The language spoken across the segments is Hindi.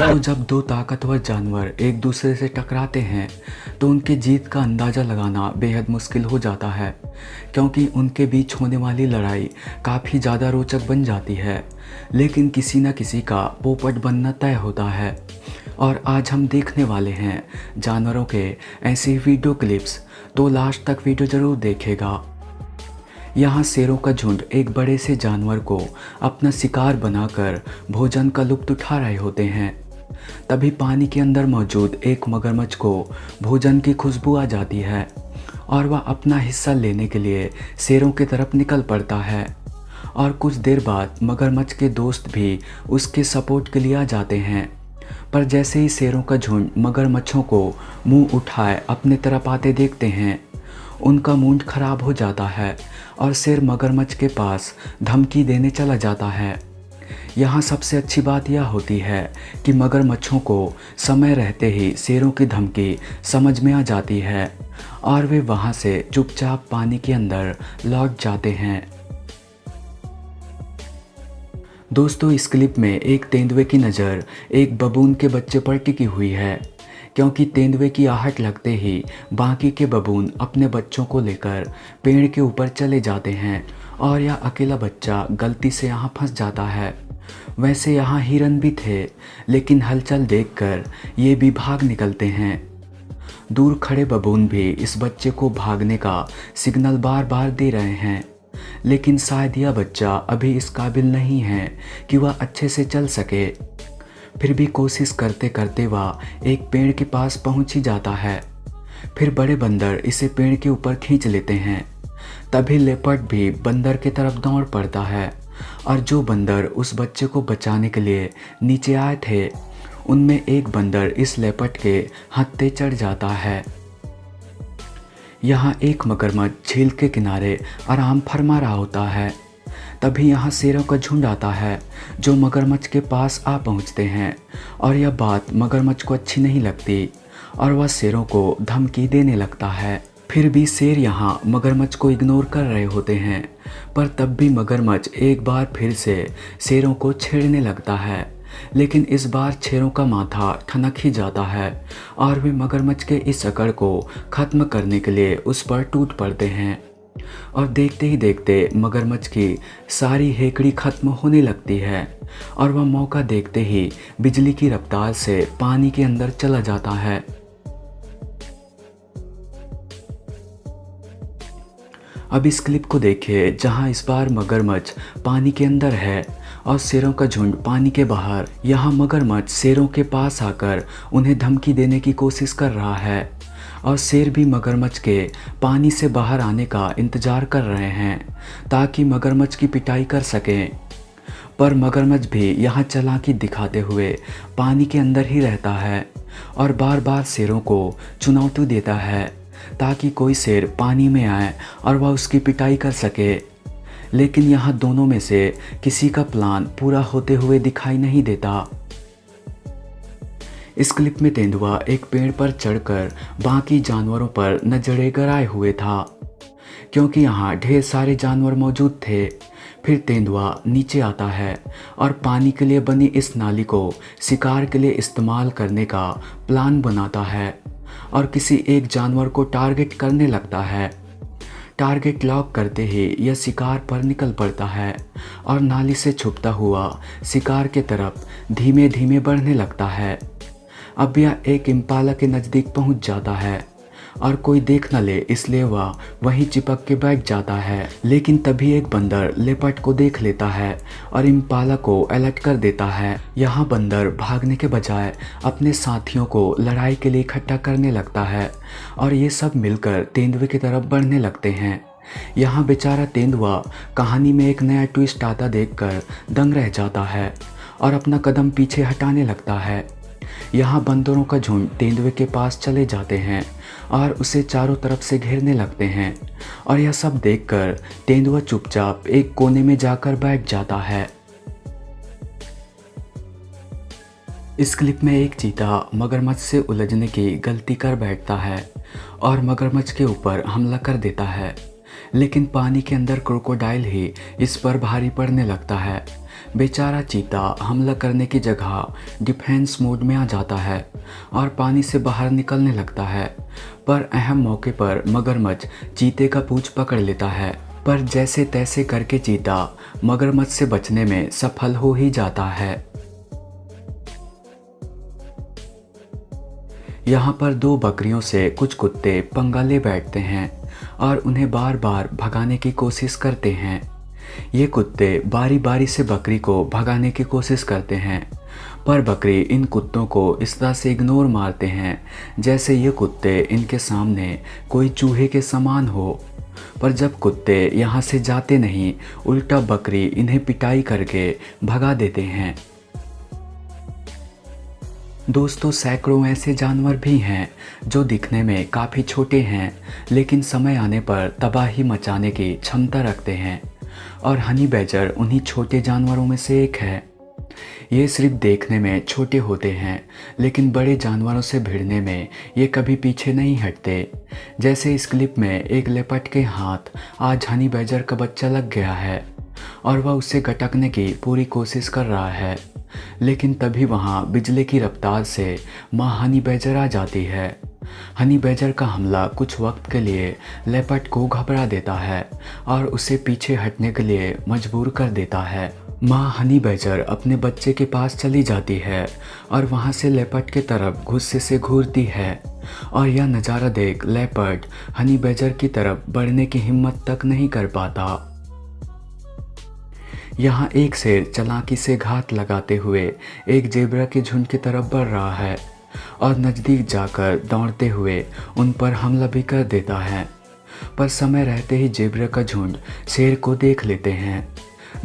दोस्तों, जब दो ताकतवर जानवर एक दूसरे से टकराते हैं तो उनके जीत का अंदाज़ा लगाना बेहद मुश्किल हो जाता है, क्योंकि उनके बीच होने वाली लड़ाई काफ़ी ज़्यादा रोचक बन जाती है। लेकिन किसी न किसी का पोपट बनना तय होता है। और आज हम देखने वाले हैं जानवरों के ऐसे वीडियो क्लिप्स, तो लास्ट तक वीडियो ज़रूर देखेगा। यहाँ शेरों का झुंड एक बड़े से जानवर को अपना शिकार बनाकर भोजन का लुत्फ़ उठा रहे होते हैं। तभी पानी के अंदर मौजूद एक मगरमच्छ को भोजन की खुशबू आ जाती है और वह अपना हिस्सा लेने के लिए शेरों की तरफ निकल पड़ता है। और कुछ देर बाद मगरमच्छ के दोस्त भी उसके सपोर्ट के लिए आ जाते हैं। पर जैसे ही शेरों का झुंड मगरमच्छों को मुंह उठाए अपने तरफ आते देखते हैं, उनका मूड खराब हो जाता है और शेर मगरमच्छ के पास धमकी देने चला जाता है। यहाँ सबसे अच्छी बात यह होती है कि मगरमच्छों को समय रहते ही शेरों की धमकी समझ में आ जाती है और वे वहाँ से चुपचाप पानी के अंदर लौट जाते हैं। दोस्तों, इस क्लिप में एक तेंदुए की नज़र एक बबून के बच्चे पर टिकी हुई है, क्योंकि तेंदुए की आहट लगते ही बाकी के बबून अपने बच्चों को लेकर पेड़ के ऊपर चले जाते हैं और यह अकेला बच्चा गलती से यहाँ फंस जाता है। वैसे यहाँ हिरन भी थे, लेकिन हलचल देखकर ये भी भाग निकलते हैं। दूर खड़े बबून भी इस बच्चे को भागने का सिग्नल बार बार दे रहे हैं, लेकिन शायद यह बच्चा अभी इस काबिल नहीं है कि वह अच्छे से चल सके। फिर भी कोशिश करते करते वह एक पेड़ के पास पहुंच ही जाता है। फिर बड़े बंदर इसे पेड़ के ऊपर खींच लेते हैं। तभी लेपर्ड भी बंदर की तरफ दौड़ पड़ता है और जो बंदर उस बच्चे को बचाने के लिए नीचे आए थे, उनमें एक बंदर इस लेपर्ड के हत्थे चढ़ जाता है। यहाँ एक मगरमच्छ झील के किनारे आराम फरमा रहा होता है। तभी यहाँ शेरों का झुंड आता है जो मगरमच्छ के पास आ पहुँचते हैं और यह बात मगरमच्छ को अच्छी नहीं लगती और वह शेरों को धमकी देने लगता है। फिर भी शेर यहाँ मगरमच्छ को इग्नोर कर रहे होते हैं, पर तब भी मगरमच्छ एक बार फिर से शेरों को छेड़ने लगता है। लेकिन इस बार शेरों का माथा ठनक ही जाता है और वे मगरमच्छ के इस अकड़ को ख़त्म करने के लिए उस पर टूट पड़ते हैं। और देखते ही देखते मगरमच्छ की सारी हेकड़ी खत्म होने लगती है और वह मौका देखते ही बिजली की रफ्तार से पानी के अंदर चला जाता है। अब इस क्लिप को देखिए, जहां इस बार मगरमच्छ पानी के अंदर है और शेरों का झुंड पानी के बाहर। यहाँ मगरमच्छ शेरों के पास आकर उन्हें धमकी देने की कोशिश कर रहा है और शेर भी मगरमच्छ के पानी से बाहर आने का इंतज़ार कर रहे हैं ताकि मगरमच्छ की पिटाई कर सकें। पर मगरमच्छ भी यहाँ चालाकी दिखाते हुए पानी के अंदर ही रहता है और बार बार शेरों को चुनौती देता है ताकि कोई शेर पानी में आए और वह उसकी पिटाई कर सके। लेकिन यहाँ दोनों में से किसी का प्लान पूरा होते हुए दिखाई नहीं देता। इस क्लिप में तेंदुआ एक पेड़ पर चढ़कर बाकी जानवरों पर नजरें गड़ाए हुए था, क्योंकि यहाँ ढेर सारे जानवर मौजूद थे। फिर तेंदुआ नीचे आता है और पानी के लिए बनी इस नाली को शिकार के लिए इस्तेमाल करने का प्लान बनाता है और किसी एक जानवर को टारगेट करने लगता है। टारगेट लॉक करते ही यह शिकार पर निकल पड़ता है और नाली से छुपता हुआ शिकार के तरफ धीमे धीमे बढ़ने लगता है। अब यह एक इम्पाला के नज़दीक पहुंच जाता है और कोई देख न ले, इसलिए वह वहीं चिपक के बैठ जाता है। लेकिन तभी एक बंदर लेपर्ड को देख लेता है और इम्पाला को अलर्ट कर देता है। यहाँ बंदर भागने के बजाय अपने साथियों को लड़ाई के लिए इकट्ठा करने लगता है और ये सब मिलकर तेंदुए की तरफ बढ़ने लगते हैं। यहाँ बेचारा तेंदुआ कहानी में एक नया ट्विस्ट आता देखकर दंग रह जाता है और अपना कदम पीछे हटाने लगता है। यहाँ बंदरों का झुंड तेंदुए के पास चले जाते हैं और उसे चारों तरफ से घेरने लगते हैं और यह सब देखकर तेंदुआ चुपचाप एक कोने में जाकर बैठ जाता है। इस क्लिप में एक चीता मगरमच्छ से उलझने की गलती कर बैठता है और मगरमच्छ के ऊपर हमला कर देता है। लेकिन पानी के अंदर क्रोकोडाइल ही इस पर भारी पड़ने लगता है। बेचारा चीता हमला करने की जगह डिफेंस मोड में आ जाता है और पानी से बाहर निकलने लगता है। पर अहम मौके पर मगरमच्छ चीते का पूंछ पकड़ लेता है। पर जैसे तैसे करके चीता मगरमच्छ से बचने में सफल हो ही जाता है। यहाँ पर दो बकरियों से कुछ कुत्ते पंगा ले बैठते हैं और उन्हें बार बार भगाने की कोशिश करते हैं। ये कुत्ते बारी बारी से बकरी को भगाने की कोशिश करते हैं, पर बकरी इन कुत्तों को इस तरह से इग्नोर मारते हैं जैसे ये कुत्ते इनके सामने कोई चूहे के समान हो। पर जब कुत्ते यहाँ से जाते नहीं, उल्टा बकरी इन्हें पिटाई करके भगा देते हैं। दोस्तों, सैकड़ों ऐसे जानवर भी हैं जो दिखने में काफ़ी छोटे हैं लेकिन समय आने पर तबाही मचाने की क्षमता रखते हैं, और हनी बैजर उन्हीं छोटे जानवरों में से एक है। ये सिर्फ देखने में छोटे होते हैं लेकिन बड़े जानवरों से भिड़ने में ये कभी पीछे नहीं हटते। जैसे इस क्लिप में एक लेपर्ड के हाथ आज हनी बैजर का बच्चा लग गया है और वह उसे गटकने की पूरी कोशिश कर रहा है, लेकिन तभी वहाँ बिजली की रफ्तार से माँ हनी बैजर आ जाती है। हनी बैजर का हमला कुछ वक्त के लिए लेपर्ड को घबरा देता है और उसे पीछे हटने के लिए मजबूर कर देता है। माँ हनी बैजर अपने बच्चे के पास चली जाती है और वहाँ से लेपर्ड के तरफ गुस्से से घूरती है, और यह नज़ारा देख लेपर्ड हनी बैजर की तरफ बढ़ने की हिम्मत तक नहीं कर पाता। यहाँ एक शेर चालाकी से घात लगाते हुए एक जेब्रा के झुंड की तरफ बढ़ रहा है और नज़दीक जाकर दौड़ते हुए उन पर हमला भी कर देता है, पर समय रहते ही जेब्रा का झुंड शेर को देख लेते हैं।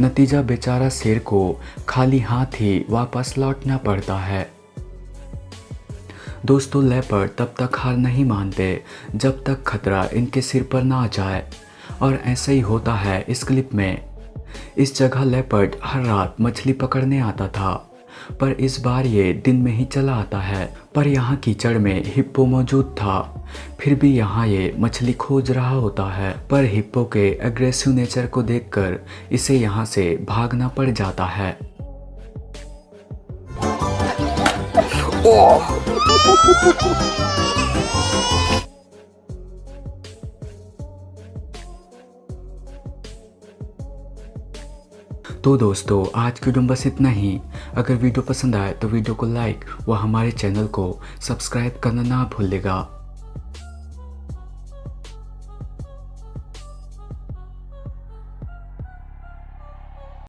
नतीजा बेचारा शेर को खाली हाथ ही वापस लौटना पड़ता है। दोस्तों, लेपर्ड तब तक हार नहीं मानते जब तक खतरा इनके सिर पर ना आ जाए, और ऐसा ही होता है इस क्लिप में। इस जगह लेपर्ड हर रात मछली पकड़ने आता था, पर इस बार ये दिन में ही चला आता है। पर यहाँ कीचड़ में हिप्पो मौजूद था, फिर भी यहाँ ये मछली खोज रहा होता है। पर हिप्पो के एग्रेसिव नेचर को देखकर इसे यहाँ से भागना पड़ जाता है। तो दोस्तों, आज की वीडियो में बस इतना ही। अगर वीडियो पसंद आए तो वीडियो को लाइक व हमारे चैनल को सब्सक्राइब करना ना भूलिएगा।